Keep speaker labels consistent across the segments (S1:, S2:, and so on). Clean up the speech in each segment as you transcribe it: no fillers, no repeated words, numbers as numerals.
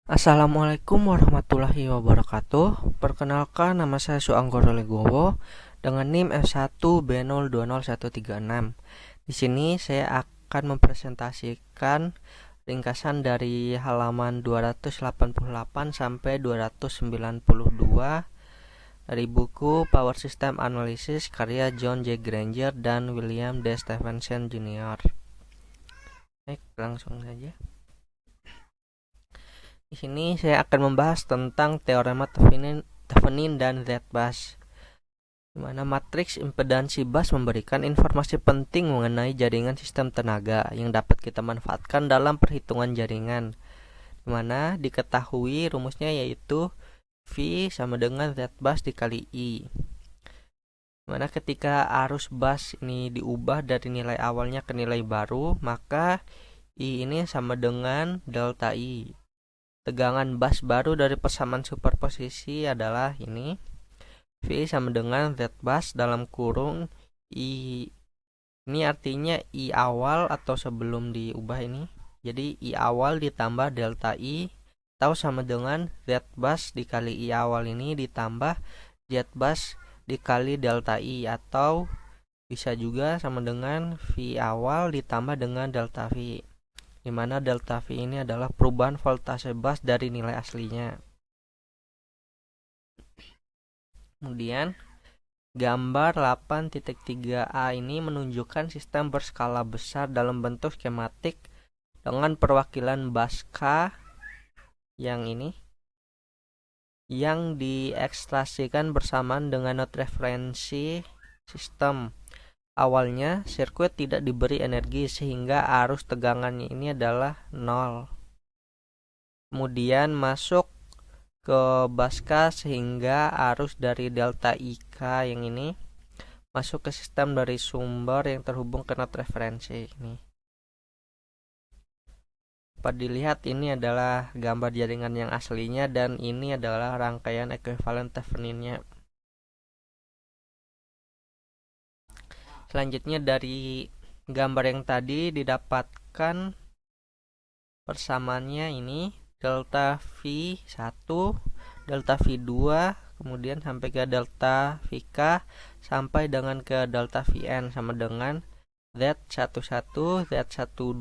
S1: Assalamualaikum warahmatullahi wabarakatuh. Perkenalkan, nama saya Suanggoro Legowo dengan NIM F1B0201136. Di sini saya akan mempresentasikan ringkasan dari halaman 288 sampai 292 dari buku Power System Analysis karya John J. Granger dan William D. Stephenson Jr. Baik, langsung saja. Di sini saya akan membahas tentang teorema Thevenin dan Z-bus, di mana matriks impedansi bus memberikan informasi penting mengenai jaringan sistem tenaga yang dapat kita manfaatkan dalam perhitungan jaringan, di mana diketahui rumusnya yaitu V sama dengan Z-bus dikali I. Dimana ketika arus bus ini diubah dari nilai awalnya ke nilai baru, maka I ini sama dengan delta I. Tegangan bus baru dari persamaan superposisi adalah ini, V sama dengan Z bus dalam kurung I. Ini artinya I awal atau sebelum diubah ini. Jadi I awal ditambah delta I atau sama dengan Z bus dikali I awal ini ditambah Z bus dikali delta I, atau bisa juga sama dengan V awal ditambah dengan delta V, di mana delta V ini adalah perubahan voltase bus dari nilai aslinya. Kemudian gambar 8.3a ini menunjukkan sistem berskala besar dalam bentuk skematik dengan perwakilan bus K yang ini, yang diekstrasikan bersamaan dengan not referensi sistem. Awalnya sirkuit tidak diberi energi sehingga arus tegangannya ini adalah 0. Kemudian masuk ke bus K sehingga arus dari delta IK yang ini masuk ke sistem dari sumber yang terhubung ke not referensi ini. Dapat dilihat ini adalah gambar jaringan yang aslinya dan ini adalah rangkaian ekuivalen Theveninnya. Selanjutnya dari gambar yang tadi didapatkan persamaannya ini delta V1, delta V2, kemudian sampai ke delta VK sampai dengan ke delta Vn sama dengan Z11, Z12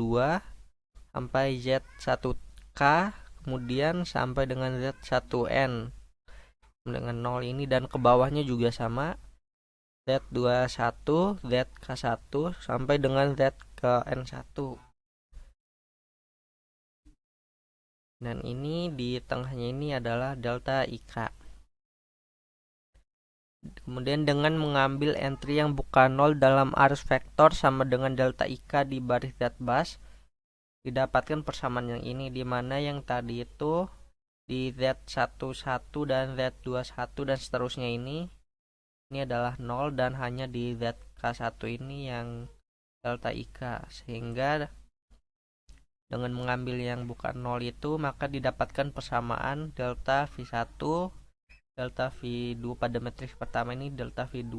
S1: sampai Z1K, kemudian sampai dengan Z1N dengan 0 ini, dan ke bawahnya juga sama Z21, ZK1 sampai dengan ZKN1. Dan ini di tengahnya ini adalah delta IK. Kemudian dengan mengambil entry yang bukan 0 dalam arus vektor sama dengan delta IK di baris Z-bus, didapatkan persamaan yang ini, di mana yang tadi itu di Z11 dan Z21 dan seterusnya ini adalah 0 dan hanya di ZK1 ini yang delta IK, sehingga dengan mengambil yang bukan 0 itu maka didapatkan persamaan delta V1, delta V2 pada matriks pertama ini delta V2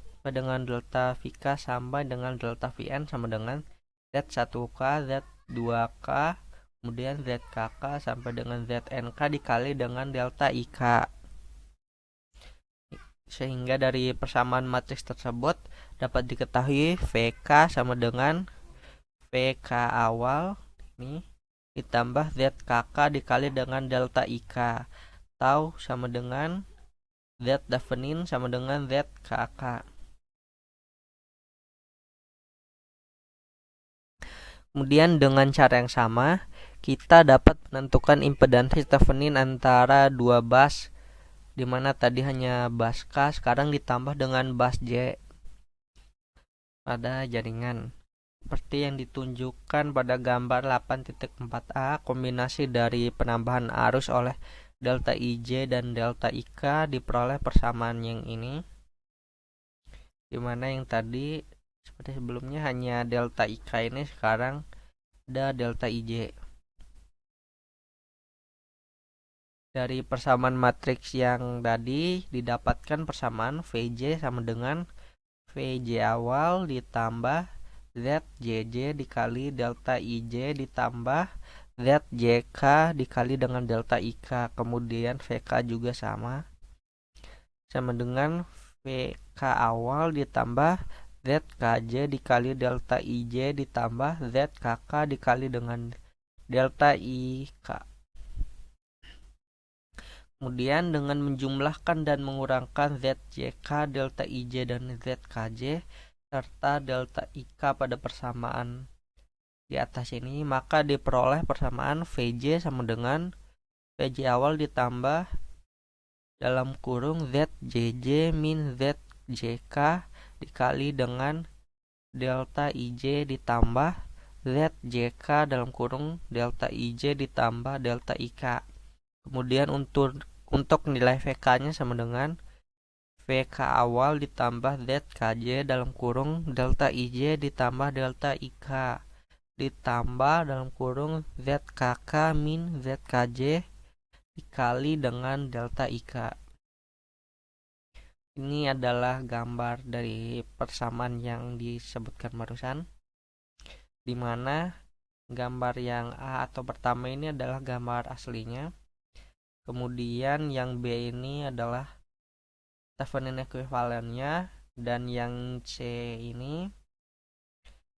S1: sama dengan delta VK sampai dengan delta Vn sama dengan Z1K, Z2K, kemudian ZKK sampai dengan ZNK dikali dengan delta IK. Sehingga dari persamaan matriks tersebut dapat diketahui VK sama dengan VK awal ini ditambah ZKK dikali dengan delta IK, atau sama dengan Z Thevenin sama dengan ZKK. Kemudian dengan cara yang sama kita dapat menentukan impedansi Thevenin antara dua bus, di mana tadi hanya bus K, sekarang ditambah dengan bus J pada jaringan. Seperti yang ditunjukkan pada gambar 8.4a, kombinasi dari penambahan arus oleh delta IJ dan delta IK diperoleh persamaan yang ini, dimana yang tadi seperti sebelumnya hanya delta IK ini, sekarang ada delta IJ. Dari persamaan matriks yang tadi didapatkan persamaan VJ sama dengan VJ awal ditambah ZJJ dikali delta IJ ditambah ZJK dikali dengan delta IK. Kemudian VK juga sama dengan VK awal ditambah ZKJ dikali delta IJ ditambah ZKK dikali dengan delta IK. Kemudian dengan menjumlahkan dan mengurangkan ZJK, delta IJ, dan ZKJ serta delta IK pada persamaan di atas ini, maka diperoleh persamaan VJ sama dengan VJ awal ditambah dalam kurung ZJJ min ZJK dikali dengan delta IJ ditambah ZJK dalam kurung delta IJ ditambah delta IK. Kemudian untuk nilai VK-nya sama dengan VK awal ditambah ZKJ dalam kurung delta IJ ditambah delta IK ditambah dalam kurung ZKK min ZKJ dikali dengan delta IK. Ini adalah gambar dari persamaan yang disebutkan barusan, di mana gambar yang A atau pertama ini adalah gambar aslinya. Kemudian yang B ini adalah Thevenin equivalennya, dan yang C ini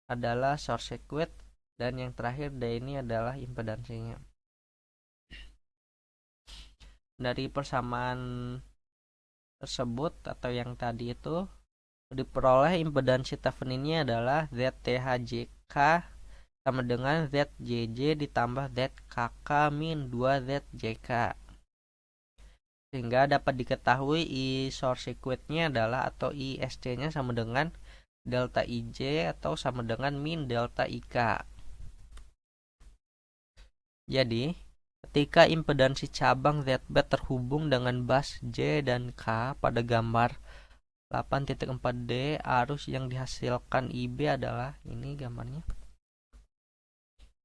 S1: adalah short circuit, dan yang terakhir D ini adalah impedansinya. Dari persamaan tersebut atau yang tadi itu diperoleh impedansi Theveninnya adalah ZTHJK sama dengan ZJJ ditambah ZKK min 2ZJK. Sehingga dapat diketahui I short circuitnya adalah atau ISC-nya sama dengan delta IJ atau sama dengan min delta IK. Jadi, ketika impedansi cabang ZB terhubung dengan bus J dan K pada gambar 8.4D, arus yang dihasilkan IB adalah ini gambarnya.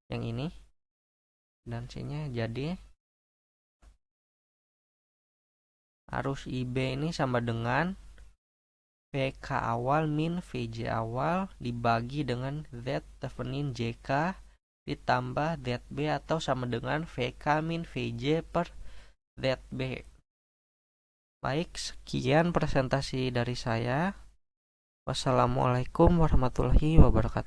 S1: Yang ini impedansinya, jadi arus IB ini sama dengan VK awal min VJ awal dibagi dengan Z Thevenin JK ditambah ZB atau sama dengan VK min VJ per ZB. Baik, sekian presentasi dari saya. Wassalamualaikum warahmatullahi wabarakatuh.